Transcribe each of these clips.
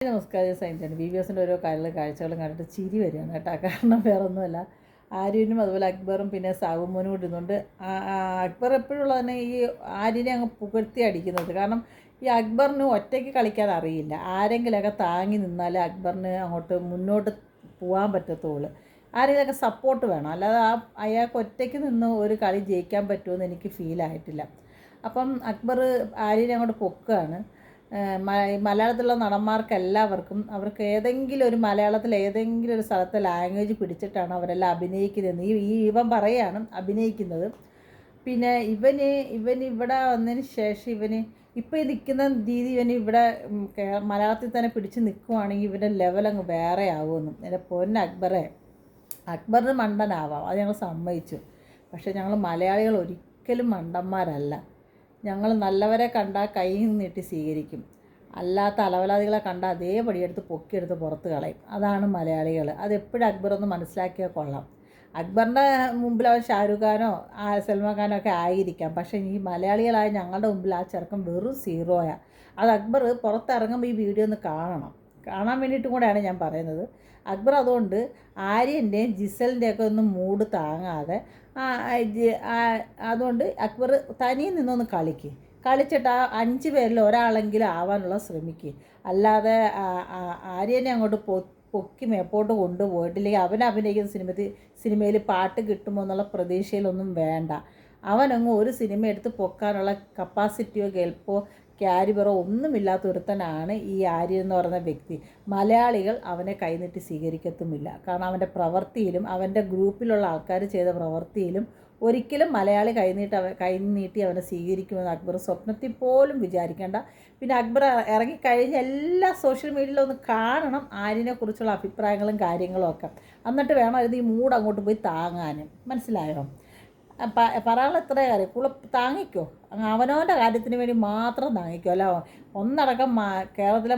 നമസ്കാരം സൈൻറ്റാണ് BBSൻ്റെ ഓരോ കാഴ്ചകളും കണ്ടിട്ട് ചിരി വരികയാണ് കേട്ടോ. കാരണം വേറെ ഒന്നുമല്ല, ആര്യനും അതുപോലെ അക്ബറും പിന്നെ സാബുമോനും കൂടി ഇരുന്നുകൊണ്ട് അക്ബർ എപ്പോഴുള്ള തന്നെ ഈ ആര്യനെ അങ്ങ് പുകഴ്ത്തി അടിക്കുന്നത്. കാരണം ഈ അക്ബറിന് ഒറ്റയ്ക്ക് കളിക്കാൻ അറിയില്ല, ആരെങ്കിലുമൊക്കെ താങ്ങി നിന്നാലേ അക്ബറിന് അങ്ങോട്ട് മുന്നോട്ട് പോകാൻ പറ്റത്തുള്ളൂ. ആരെങ്കിലുമൊക്കെ സപ്പോർട്ട് വേണം, അല്ലാതെ അയാൾക്ക് ഒറ്റയ്ക്ക് നിന്ന് ഒരു കളി ജയിക്കാൻ പറ്റുമെന്ന് എനിക്ക് ഫീലായിട്ടില്ല. അപ്പം അക്ബർ ആര്യനെ അങ്ങോട്ട് പൊക്കുകയാണ്. മലയാളത്തിലുള്ള നടന്മാർക്ക് എല്ലാവർക്കും അവർക്ക് ഏതെങ്കിലും ഒരു മലയാളത്തിൽ ഏതെങ്കിലും ഒരു സ്ഥലത്തെ ലാംഗ്വേജ് പിടിച്ചിട്ടാണ് അവരെല്ലാം അഭിനയിക്കുന്നത്. ഇവൻ പറയാണ് അഭിനയിക്കുന്നത്. പിന്നെ ഇവൻ ഇവിടെ വന്നതിന് ശേഷം ഇപ്പോൾ നിൽക്കുന്ന രീതി ഇവിടെ മലയാളത്തിൽ തന്നെ പിടിച്ച് നിൽക്കുവാണെങ്കിൽ ഇവൻ്റെ ലെവലങ്ങ് വേറെ ആവുമെന്നും. എൻ്റെ പൊന്ന അക്ബറിന് മണ്ടനാവാം, അത് ഞങ്ങൾ സമ്മതിച്ചു. പക്ഷേ ഞങ്ങൾ മലയാളികൾ ഒരിക്കലും മണ്ടന്മാരല്ല. ഞങ്ങൾ നല്ലവരെ കണ്ടാൽ കൈ നീട്ടി സ്വീകരിക്കും, അല്ലാത്ത അലവലാദികളെ കണ്ടാൽ അതേപടി എടുത്ത് പൊക്കിയെടുത്ത് പുറത്ത് കളയും. അതാണ് മലയാളികൾ. അതെപ്പോഴും അക്ബറൊന്ന് മനസ്സിലാക്കിയാൽ കൊള്ളാം. അക്ബറിൻ്റെ മുമ്പിൽ അവൻ ഷാരൂഖ് ഖാനോ സൽമാൻ ഖാനോ ഒക്കെ ആയിരിക്കാം, പക്ഷേ ഈ മലയാളികളായ ഞങ്ങളുടെ മുമ്പിൽ ആ ചെറുക്കൻ വെറും സീറോയാണ്. അത് അക്ബർ പുറത്തിറങ്ങുമ്പോൾ ഈ വീഡിയോ ഒന്ന് കാണാൻ വേണ്ടിയിട്ടും കൂടെയാണ് ഞാൻ പറയുന്നത്. അക്ബർ അതുകൊണ്ട് ആര്യൻ്റെയും ജിസലിൻ്റെയൊക്കെ ഒന്നും മൂഡ് താങ്ങാതെ അതുകൊണ്ട് അക്ബർ തനിയെ നിന്നൊന്ന് കളിച്ചിട്ട് ആ 5 പേരിൽ ഒരാളെങ്കിലും ആവാനുള്ള ശ്രമിക്കുക. അല്ലാതെ ആര്യനെ അങ്ങോട്ട് പൊക്കി മേപ്പോട്ട് കൊണ്ടുപോയിട്ടില്ലെങ്കിൽ അവൻ അഭിനയിക്കുന്ന സിനിമയിൽ പാട്ട് കിട്ടുമോ എന്നുള്ള പ്രതീക്ഷയിലൊന്നും വേണ്ട. അവനങ്ങ് ഒരു സിനിമ എടുത്ത് പൊക്കാനുള്ള കപ്പാസിറ്റിയോ കെൽപ്പോ ക്യാരിബറോ ഒന്നുമില്ലാത്ത ഒരുത്തനാണ് ഈ ആര്യൻ എന്ന് പറയുന്ന വ്യക്തി. മലയാളികൾ അവനെ കൈനീട്ടി സ്വീകരിക്കത്തുമില്ല. കാരണം അവൻ്റെ പ്രവൃത്തിയിലും അവൻ്റെ ഗ്രൂപ്പിലുള്ള ആൾക്കാർ ചെയ്ത പ്രവൃത്തിയിലും ഒരിക്കലും മലയാളി കൈനീട്ടി അവനെ സ്വീകരിക്കുമെന്ന് അക്ബർ സ്വപ്നത്തിൽ പോലും വിചാരിക്കേണ്ട. പിന്നെ അക്ബർ ഇറങ്ങിക്കഴിഞ്ഞ് എല്ലാ സോഷ്യൽ മീഡിയയിലും ഒന്ന് കാണണം ആര്യനെക്കുറിച്ചുള്ള അഭിപ്രായങ്ങളും കാര്യങ്ങളും ഒക്കെ. എന്നിട്ട് വേണം ഇത് ഈ മൂഡ് അങ്ങോട്ട് പോയി താങ്ങാനും. മനസ്സിലായോ? പറയാനുള്ള ഇത്രേ കാര്യം. താങ്ങിക്കോ, അവനവൻ്റെ കാര്യത്തിന് വേണ്ടി മാത്രം താങ്ങിക്കോ. അല്ല ഒന്നടക്കം കേരളത്തിലെ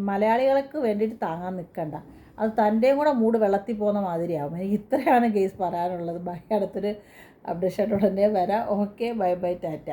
മലയാളികൾക്ക് വേണ്ടിയിട്ട് താങ്ങാൻ നിൽക്കണ്ട. അത് തൻ്റെയും കൂടെ മൂഡ് വെള്ളത്തിൽ പോകുന്ന മാതിരിയാവും. എനിക്ക് ഇത്രയാണ് കേസ് പറയാനുള്ളത്. അടുത്തൊരു അപ്ഡേഷനോടെ വരാം. Okay, bye bye, Tata.